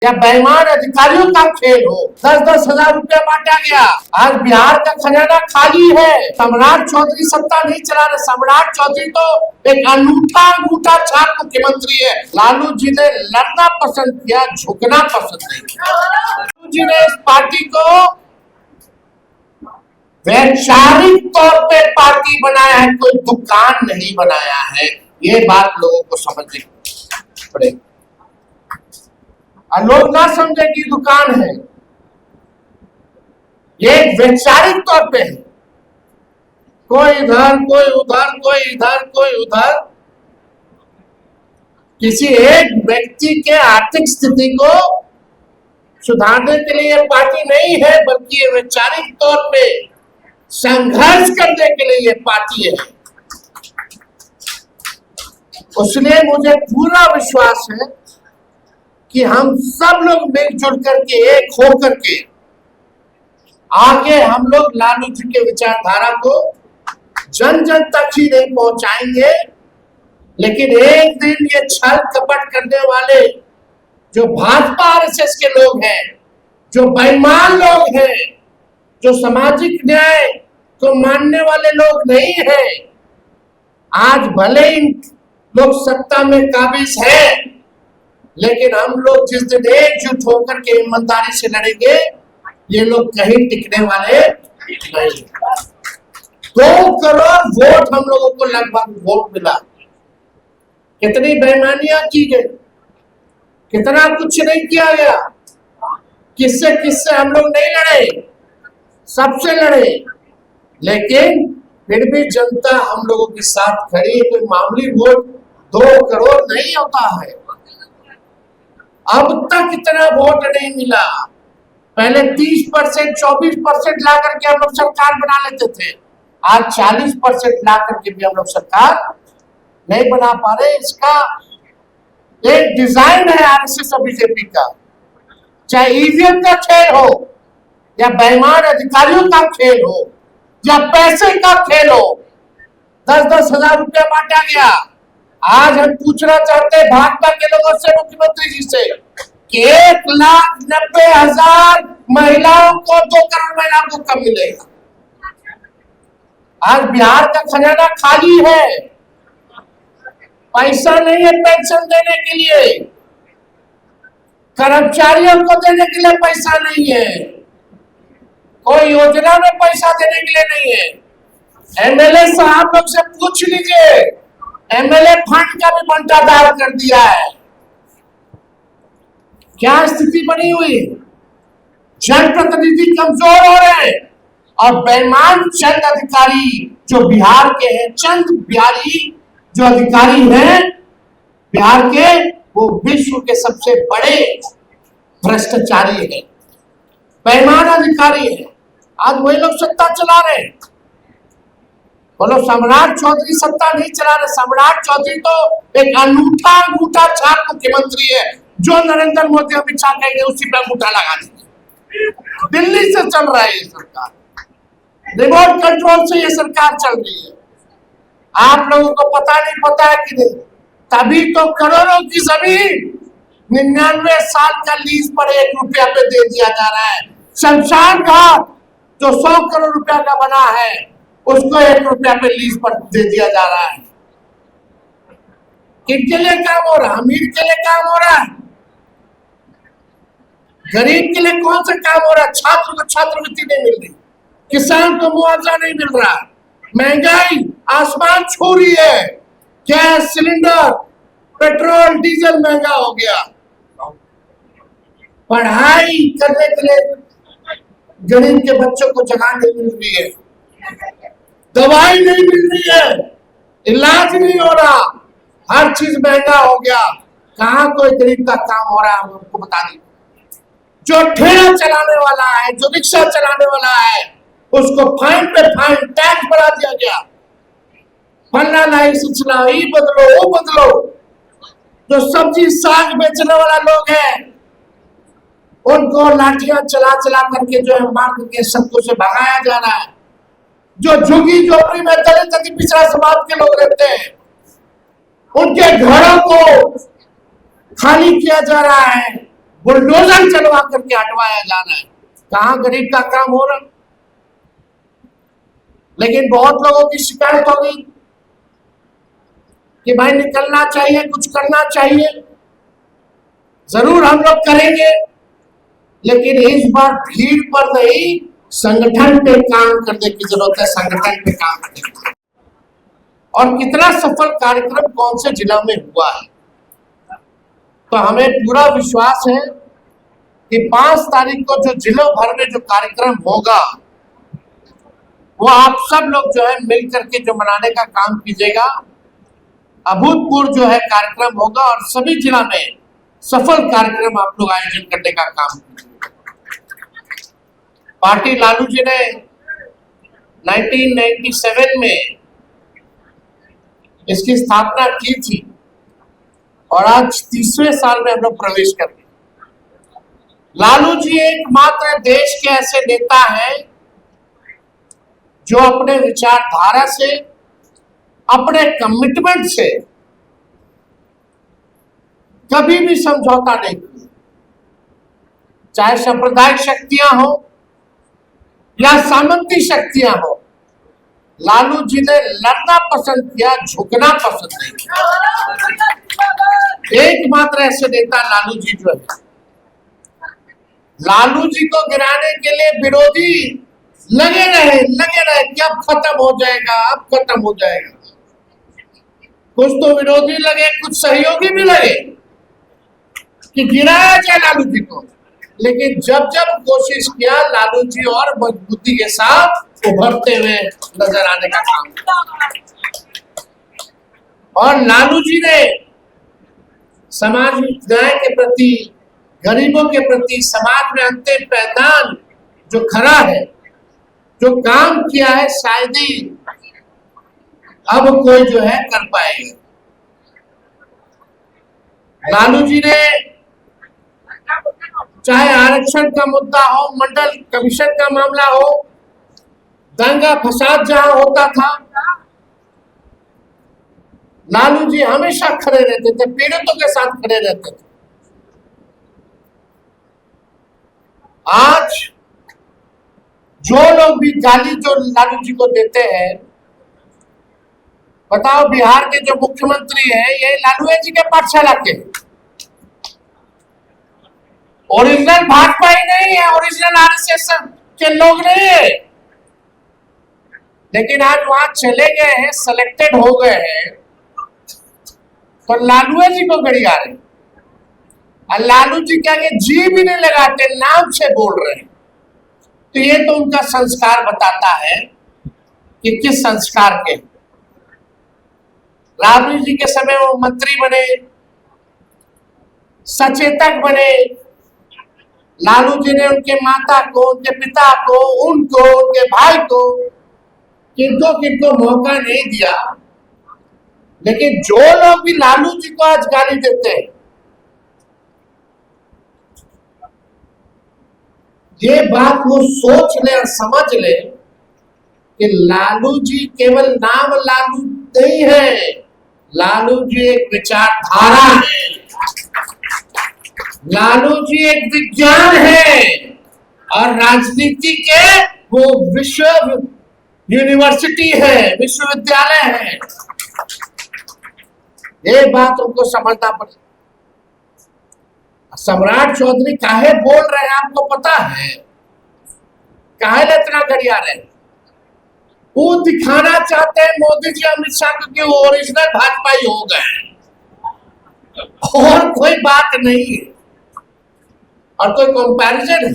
या बेईमान अधिकारियों का खेल हो। 10-10 हजार रुपया बांटा गया। आज बिहार का खजाना खाली है। सम्राट चौधरी सत्ता नहीं चला रहे। सम्राट चौधरी तो एक अंगूठा छाप मुख्यमंत्री है। लालू जी ने लड़ना पसंद किया, झुकना पसंद नहीं किया। लालू जी ने इस पार्टी को वैचारिक तौर पे पार्टी बनाया है, कोई दुकान नहीं बनाया है। ये बात लोगों को समझनी पड़ेगी। लोग ना समझे कि दुकान है, ये वैचारिक तौर पे है। कोई इधर, कोई उधर, कोई इधर, कोई उधर। किसी एक व्यक्ति के आर्थिक स्थिति को सुधारने के लिए ये पार्टी नहीं है, बल्कि ये वैचारिक तौर पे संघर्ष करने के लिए ये पार्टी है। उसलिए मुझे पूरा विश्वास है कि हम सब लोग मिलजुल करके, एक होकर के आगे हम लोग लालू जी के विचारधारा को जन जन तक ही नहीं पहुंचाएंगे, लेकिन एक दिन ये छल कपट करने वाले जो भाजपा आरएसएस के लोग हैं, जो बेईमान लोग हैं, जो सामाजिक न्याय को मानने वाले लोग नहीं हैं, आज भले ही लोग सत्ता में काबिज है, लेकिन हम लोग जिस दिन एकजुट होकर के ईमानदारी से लड़ेंगे, ये लोग कहीं टिकने वाले नहीं। 2 करोड़ वोट हम लोगों को लगभग वोट मिला। कितनी बेईमानियां की गई, कितना कुछ नहीं किया गया। किससे किससे हम लोग नहीं लड़े, सबसे लड़े, लेकिन फिर भी जनता हम लोगों के साथ खड़ी है। कोई मामूली वोट 2 करोड़ नहीं होता है। अब तक इतना वोट नहीं मिला। पहले 30%, 24% ला करके हम लोग सरकार बना लेते थे। आज 40% ला करके भी हम लोग सरकार नहीं बना पा रहे। इसका एक डिजाइन है आरएसएस और बीजेपी का। चाहे ईवीएम का खेल हो, या बेईमान अधिकारियों का खेल हो, या पैसे का खेल हो। 10-10 हजार रुपया बांटा गया। आज हम पूछना चाहते हैं भाजपा के लोगों से, मुख्यमंत्री जी से, कि 1,90,000 महिलाओं को, 2 करोड़ महिलाओं को कब मिलेगा? आज बिहार का खजाना खाली है, पैसा नहीं है पेंशन देने के लिए, कर्मचारियों को देने के लिए पैसा नहीं है, कोई योजना में पैसा देने के लिए नहीं है। एमएलए साहब लोग से पूछ लीजिए, एमएलए फंड का भी बंटाधार कर दिया है। क्या स्थिति बनी हुई? जनप्रतिनिधि कमजोर हो रहे हैं और बेईमान चंद अधिकारी जो बिहार के हैं, चंद बिहारी जो अधिकारी हैं बिहार के, वो विश्व के सबसे बड़े भ्रष्टाचारी हैं, बेईमान अधिकारी हैं। आज वही लोग सत्ता चला रहे हैं। बोलो सम्राट चौधरी सत्ता नहीं चला रहे। सम्राट चौधरी तो एक अंगूठा छाप मुख्यमंत्री है। जो नरेंद्र मोदी अमित शाह कहेंगे उसी पे अंगूठा लगा देंगे। दिल्ली से चल रहा है ये सरकार, रिमोट कंट्रोल से ये सरकार चल रही है। आप लोगों को पता नहीं पता है कि नहीं, तभी तो करोड़ों की जमीन 99 साल का लीज पर 1 रुपया पे दे दिया जा रहा है। शमशान घाट जो 100 करोड़ रुपया का बना है, उसको 1 रुपया पे लीज पर दे दिया जा रहा है। किसके लिए काम हो रहा है? अमीर के लिए काम हो रहा है? गरीब के लिए कौन सा काम हो रहा है? छात्र को छात्रवृत्ति नहीं मिल रही, किसान को मुआवजा नहीं मिल रहा, महंगाई आसमान छू रही है, गैस सिलेंडर, पेट्रोल डीजल महंगा हो गया, पढ़ाई करने के लिए गरीब के बच्चों को जगह नहीं मिल रही है, दवाई नहीं मिल रही है, इलाज नहीं हो रहा, हर चीज महंगा हो गया। कहाँ कोई गरीब का काम हो रहा है? हम आपको बता दें, जो ठेला चलाने वाला है, जो रिक्शा चलाने वाला है, उसको फाइन पे फाइन टैक्स बढ़ा दिया गया। फलना लाइसेंस ला, ये बदलो, वो बदलो। जो सब्जी साग बेचने वाला लोग हैं, उनको लाठियां चला चला करके जो है मार करके सबको से भगाया जा रहा है। जो झुग्गी झोपड़ी में दलित अति पिछड़ा समाज के लोग रहते हैं, उनके घरों को खाली किया जा रहा है, बुलडोजर चलवा करके हटवाया जा रहा है। कहां गरीब का काम हो रहा। लेकिन बहुत लोगों की शिकायत होगी कि भाई निकलना चाहिए, कुछ करना चाहिए। जरूर हम लोग करेंगे, लेकिन इस बार भीड़ पर नहीं, संगठन पे काम करने की जरूरत है। संगठन पे काम करने की। और कितना सफल कार्यक्रम कौन से जिला में हुआ है, तो हमें पूरा विश्वास है कि 5 तारीख को जो जिलों भर में जो कार्यक्रम होगा, वो आप सब लोग जो है मिल करके जो मनाने का काम कीजिएगा। अभूतपूर्व जो है कार्यक्रम होगा और सभी जिला में सफल कार्यक्रम आप लोग आयोजन करने का काम कीजिएगा। पार्टी लालू जी ने 1997 में इसकी स्थापना की थी और आज 30वें साल में हम लोग प्रवेश कर गए। लालू जी एकमात्र देश के ऐसे नेता हैं जो अपने विचारधारा से, अपने कमिटमेंट से कभी भी समझौता नहीं किया। चाहे सांप्रदायिक शक्तियां हो या सामंती शक्तियां हो, लालू जी ने लड़ना पसंद किया, झुकना पसंद नहीं किया। एकमात्र ऐसे नेता लालू जी जो है। लालू जी को गिराने के लिए विरोधी लगे रहे कि अब खत्म हो जाएगा, अब खत्म हो जाएगा। कुछ तो विरोधी लगे, कुछ सहयोगी भी लगे कि गिराया जाए लालू जी को, लेकिन जब जब कोशिश किया, लालू जी और मजबूती के साथ उभरते हुए नजर आने का काम किया। और लालू जी ने समाज न्याय के प्रति, गरीबों के प्रति, समाज में अंतिम पैदान जो खड़ा है, जो काम किया है, शायद ही अब कोई जो है कर पाएगा। लालू जी ने चाहे आरक्षण का मुद्दा हो, मंडल कमीशन का मामला हो, दंगा फसाद जहां होता था, लालू जी हमेशा खड़े रहते थे, पीड़ितों के साथ खड़े रहते थे। आज जो लोग भी गाली जो लालू जी को देते हैं, बताओ बिहार के जो मुख्यमंत्री हैं, ये लालू जी के पाठशाला के ओरिजिनल भाजपा ही नहीं है, ओरिजिनल आरएसएस के लोग नहीं है। लेकिन आज वहां चले गए हैं, सिलेक्टेड हो गए हैं, तो लालू जी को गड़िया रहे। और लालू जी क्या जी भी नहीं लगाते, नाम से बोल रहे हैं। तो ये तो उनका संस्कार बताता है कि किस संस्कार के। लालू जी के समय वो मंत्री बने, सचेतक बने। लालू जी ने उनके माता को, उनके पिता को, उनको, उनके भाई को किनको मौका नहीं दिया। लेकिन जो लोग भी लालू जी को आज गाली देते हैं, ये बात वो सोच ले और समझ ले कि लालू जी केवल नाम लालू नहीं है, लालू जी एक विचारधारा है, लालू जी एक विज्ञान है और राजनीति के वो विश्व यूनिवर्सिटी है, विश्वविद्यालय है। ये बात उनको समझना पड़ेगा। सम्राट चौधरी काहे बोल रहे हैं आपको पता है? काहे इतना गरिया रहे? वो दिखाना चाहते हैं मोदी जी, अमित शाह को कि वो ओरिजिनल भाजपाई हो गए, और कोई बात नहीं है और कोई कंपैरिजन है।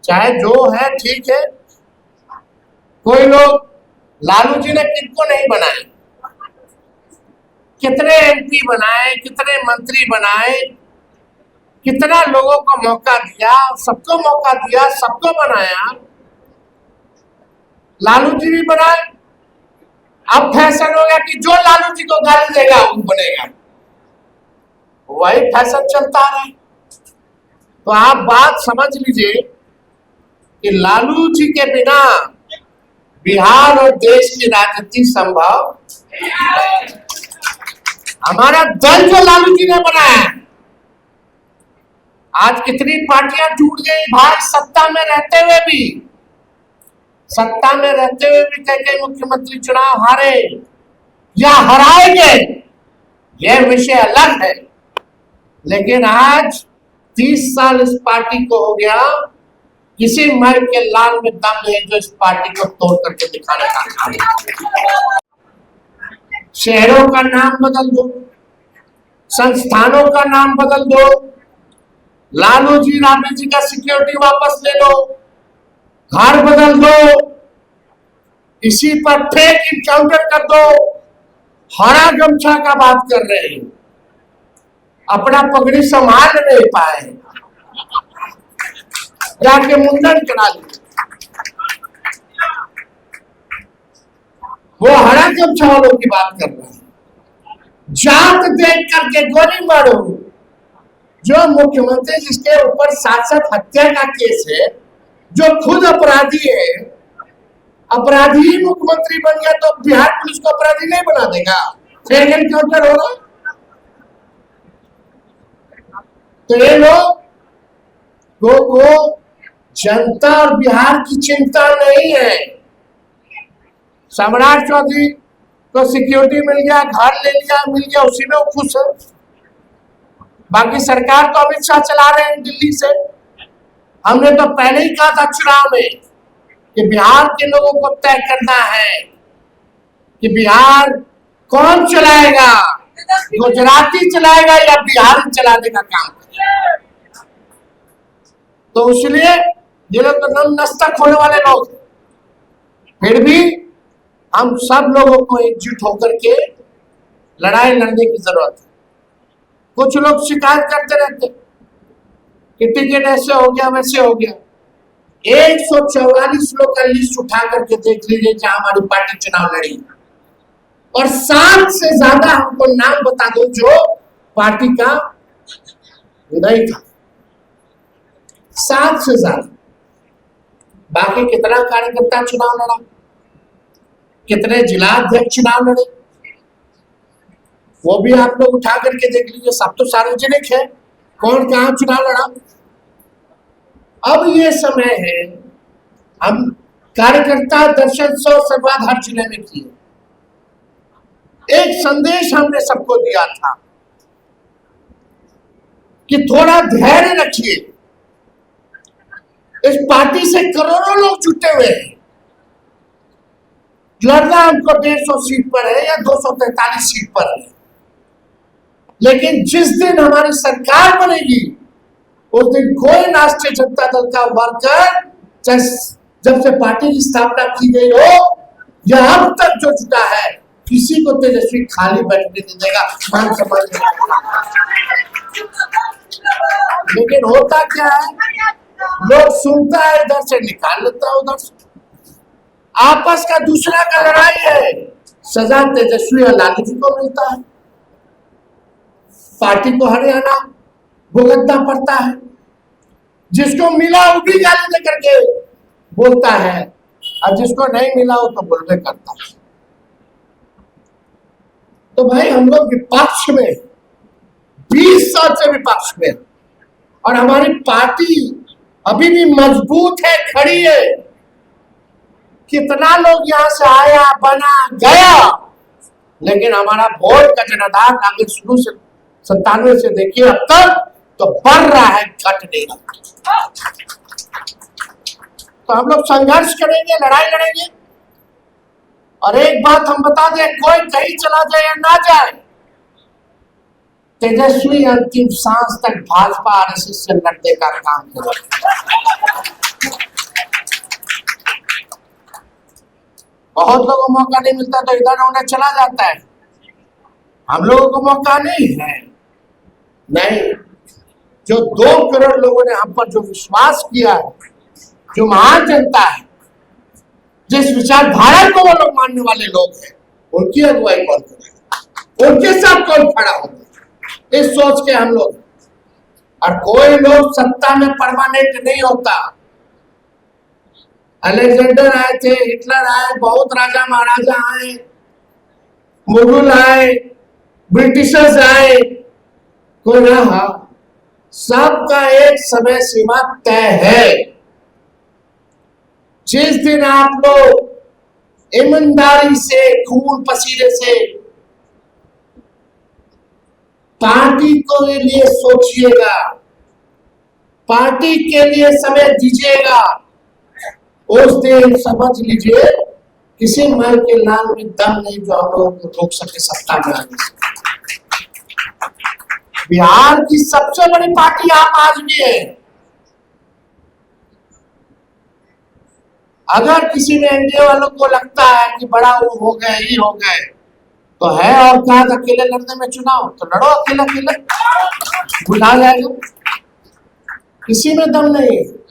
चाहे जो है ठीक है। कोई लोग लालू जी ने किनको नहीं बनाए, कितने एमपी बनाए, कितने मंत्री बनाए, कितना लोगों को मौका दिया, सबको मौका दिया, सबको बनाया। लालू जी भी बनाए। अब फैशन हो गया कि जो लालू जी को गाली देगा वो बनेगा, वही फैशन चलता रहा। तो आप बात समझ लीजिए कि लालू जी के बिना बिहार और देश की राजनीति संभव। हमारा दल जो लालू जी ने बनाया, आज कितनी पार्टियां टूट गई भाई, सत्ता में रहते हुए भी, सत्ता में रहते हुए भी कई मुख्यमंत्री चुनाव हारे या हराएंगे, यह विषय अलग है। लेकिन आज 30 साल इस पार्टी को हो गया, किसी मर के लाल में दम नहीं जो इस पार्टी को तोड़ करके दिखाने का। शहरों का नाम बदल दो, संस्थानों का नाम बदल दो, लालू जी राबड़ी जी का सिक्योरिटी वापस ले लो, घर बदल दो, इसी पर फेक इनकाउंटर कर दो, हरा गमछा का बात कर रहे हैं, अपना पगड़ी संभाल नहीं पाए, जाके मुंडन करा लिए, वो हरा गमछा वालों की बात कर रहे हैं। जात देख करके गोली मारो, जो मुख्यमंत्री जिसके ऊपर 7 हत्या का केस है, जो खुद अपराधी है, अपराधी मुख्यमंत्री बन गया तो बिहार पुलिस को अपराधी नहीं बना देगा? फेक एनकाउंटर हो रहा। तो ये लोग को जनता और बिहार की चिंता नहीं है। सम्राट चौधरी को सिक्योरिटी मिल गया, घर ले लिया, मिल गया, उसी में वो खुश है। बाकी सरकार तो अमित शाह चला रहे हैं दिल्ली से। हमने तो पहले ही कहा था चुनाव में कि बिहार के लोगों को तय करना है कि बिहार कौन चलाएगा, गुजराती चलाएगा या बिहारी चलाने का काम करेगा। तो इसलिए ये लोग तो नम नस्तक होने वाले लोग, फिर भी हम सब लोगों को एकजुट होकर के लड़ाई लड़ने की जरूरत है। कुछ लोग शिकायत करते रहते कि टिकट ऐसे हो गया, वैसे हो गया। 144 लोग का लिस्ट उठा करके देख लीजिए जहां हमारी पार्टी चुनाव लड़ी, और 7 से ज्यादा हमको नाम बता दो जो पार्टी का नहीं था, 7 से ज्यादा। बाकी कितना कार्यकर्ता चुनाव लड़ा, कितने जिला अध्यक्ष चुनाव लड़े, वो भी आप लोग उठा करके देख लीजिए। सब तो सार्वजनिक है, कौन कहाँ चुनाव लड़ा। अब ये समय है, हम कार्यकर्ता दर्शन 100 संवाद हर जिले में किए। एक संदेश हमने सबको दिया था कि थोड़ा धैर्य रखिए, इस पार्टी से करोड़ों लोग जुटे हुए हैं। लड़ना हमको 150 सीट पर है या 243 सीट पर है, लेकिन जिस दिन हमारी सरकार बनेगी उस दिन कोई राष्ट्रीय जनता दल का वर्कर जब से पार्टी की स्थापना की गई हो या अब तक जो जुटा है, किसी को तेजस्वी खाली बैठने नहीं देगा, मान सम्मान। लेकिन होता क्या है, लोग सुनता है इधर से निकाल लेता है उधर से। आपस का दूसरा का लड़ाई है, सजा तेजस्वी और लालू जी को मिलता है, पार्टी को हरियाणा भुगतना पड़ता है। जिसको मिला वो भी गाली दे करके बोलता है, और जिसको नहीं मिला वो तो बोलने करता है। तो भाई हम लोग विपक्ष में 20 साल से विपक्ष में, और हमारी पार्टी अभी भी मजबूत है, खड़ी है। कितना लोग यहाँ से आया, बना, गया, लेकिन हमारा वोट का जनाधार अगर शुरू से 97 से देखिए अब तक तो बढ़ रहा है, घट नहीं रहा। तो हम लोग संघर्ष करेंगे, लड़ाई लड़ेंगे। और एक बात हम बता दें, कोई कहीं चला जाए या ना जाए, तेजस्वी अंतिम सांस तक भाजपा आरएसएस से लड़ने का काम करेगा। बहुत लोगों को मौका नहीं मिलता तो इधर उधर चला जाता है, हम लोगों को मौका नहीं है। नहीं, जो 2 करोड़ लोगों ने हम पर जो विश्वास किया है, जो महान जनता है, जिस विचारधारा को वो लोग मानने वाले लोग हैं, उनकी अगुवाई कौन करेगा, उनके साथ कौन खड़ा होगा, इस सोच के हम लोग। और कोई लोग सत्ता में परमानेंट नहीं होता। अलेक्जेंडर आए थे, हिटलर आए, बहुत राजा महाराजा आए, मुगल आए, ब्रिटिशर्स आए, कोई रहा, सबका एक समय सीमा तय है। जिस दिन आप लोग ईमानदारी से, खून पसीने से पार्टी को लिए सोचिएगा, पार्टी के लिए समय दीजिएगा, उस दिन समझ लीजिए किसी मार के लाल में दम नहीं जो हम लोगों को रोक सके सत्ता में आने से। बिहार की सबसे बड़ी पार्टी आप आदमी है। अगर किसी में एनडीए वालों को लगता है कि बड़ा वो हो गए, ये हो गए, तो है और कहा अकेले लड़ने में चुनाव, तो लड़ो अकेला अकेला, बुला जाएगा, किसी में दम नहीं है।